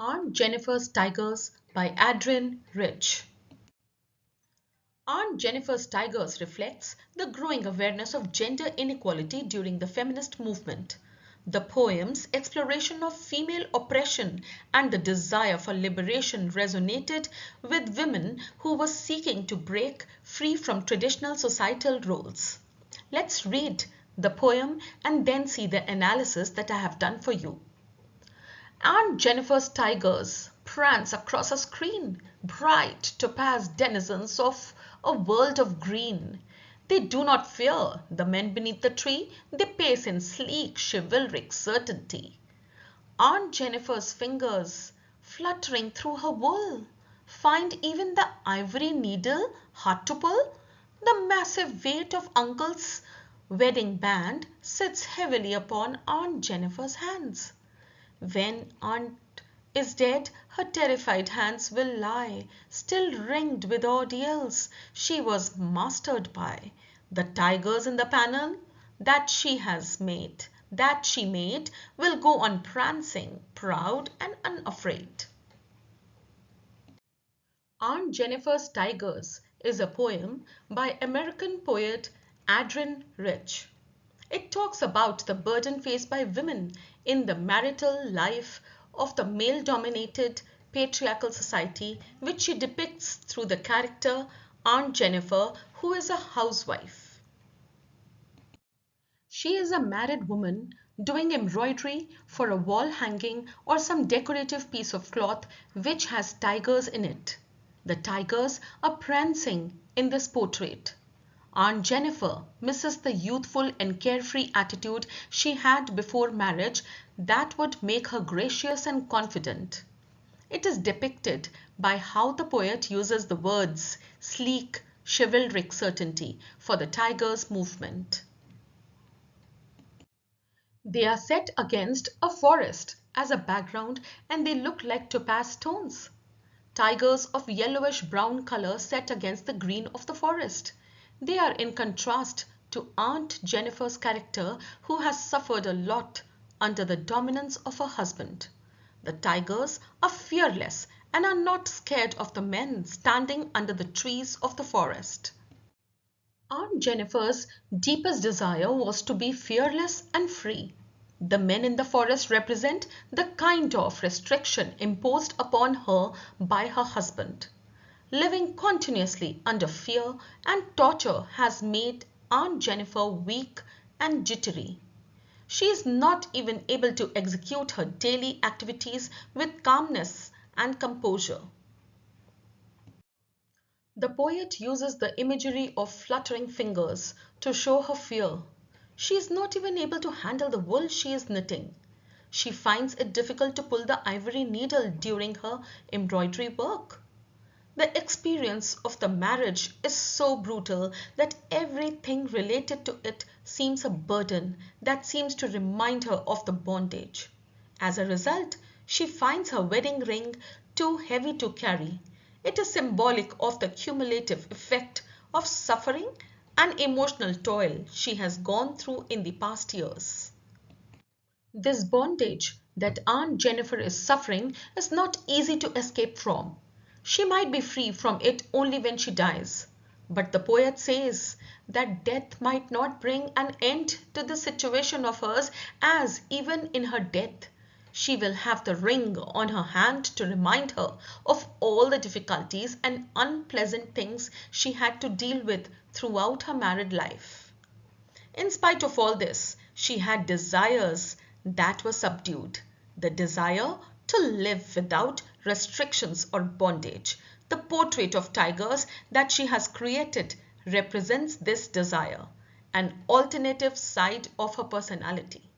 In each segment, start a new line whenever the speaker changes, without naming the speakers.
Aunt Jennifer's Tigers by Adrienne Rich. Aunt Jennifer's Tigers reflects the growing awareness of gender inequality during the feminist movement. The poem's exploration of female oppression and the desire for liberation resonated with women who were seeking to break free from traditional societal roles. Let's read the poem and then see the analysis that I have done for you. Aunt Jennifer's tigers prance across a screen, bright topaz denizens of a world of green. They do not fear the men beneath the tree, they pace in sleek, chivalric certainty. Aunt Jennifer's fingers, fluttering through her wool, find even the ivory needle hard to pull. The massive weight of Uncle's wedding band sits heavily upon Aunt Jennifer's hands. When Aunt is dead, her terrified hands will lie, still ringed with ordeals she was mastered by. The tigers in the panel that she made, will go on prancing, proud and unafraid. Aunt Jennifer's Tigers is a poem by American poet Adrienne Rich. It talks about the burden faced by women in the marital life of the male-dominated patriarchal society, which she depicts through the character Aunt Jennifer, who is a housewife. She is a married woman doing embroidery for a wall hanging or some decorative piece of cloth which has tigers in it. The tigers are prancing in this portrait. Aunt Jennifer misses the youthful and carefree attitude she had before marriage that would make her gracious and confident. It is depicted by how the poet uses the words sleek, chivalric certainty for the tiger's movement. They are set against a forest as a background and they look like topaz stones. Tigers of yellowish brown color set against the green of the forest. They are in contrast to Aunt Jennifer's character, who has suffered a lot under the dominance of her husband. The tigers are fearless and are not scared of the men standing under the trees of the forest. Aunt Jennifer's deepest desire was to be fearless and free. The men in the forest represent the kind of restriction imposed upon her by her husband. Living continuously under fear and torture has made Aunt Jennifer weak and jittery. She is not even able to execute her daily activities with calmness and composure. The poet uses the imagery of fluttering fingers to show her fear. She is not even able to handle the wool she is knitting. She finds it difficult to pull the ivory needle during her embroidery work. The experience of the marriage is so brutal that everything related to it seems a burden that seems to remind her of the bondage. As a result, she finds her wedding ring too heavy to carry. It is symbolic of the cumulative effect of suffering and emotional toil she has gone through in the past years. This bondage that Aunt Jennifer is suffering is not easy to escape from. She might be free from it only when she dies. But the poet says that death might not bring an end to this situation of hers, as even in her death, she will have the ring on her hand to remind her of all the difficulties and unpleasant things she had to deal with throughout her married life. In spite of all this, she had desires that were subdued. The desire to live without restrictions or bondage. The portrait of tigers that she has created represents this desire, an alternative side of her personality.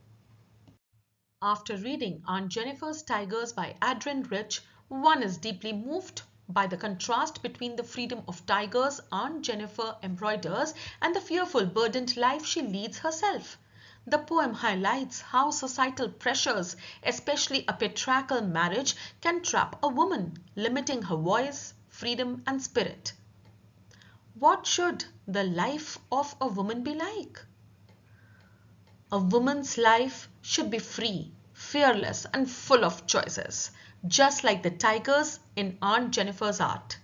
After reading Aunt Jennifer's Tigers by Adrienne Rich, one is deeply moved by the contrast between the freedom of tigers Aunt Jennifer embroiders and the fearful, burdened life she leads herself. The poem highlights how societal pressures, especially a patriarchal marriage, can trap a woman, limiting her voice, freedom, and spirit. What should the life of a woman be like? A woman's life should be free fearless and full of choices, just like the tigers in Aunt Jennifer's art.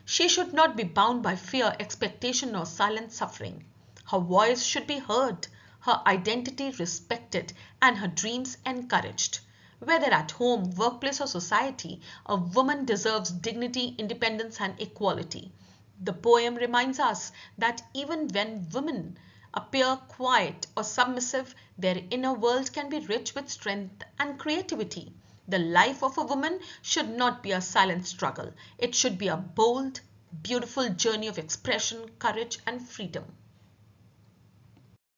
She should not be bound by fear, expectation, or silent suffering. Her voice should be heard, her identity respected, and her dreams encouraged. Whether at home, workplace, or society, a woman deserves dignity, independence, and equality. The poem reminds us that even when women appear quiet or submissive, their inner world can be rich with strength and creativity. The life of a woman should not be a silent struggle. It should be a bold, beautiful journey of expression, courage, and freedom.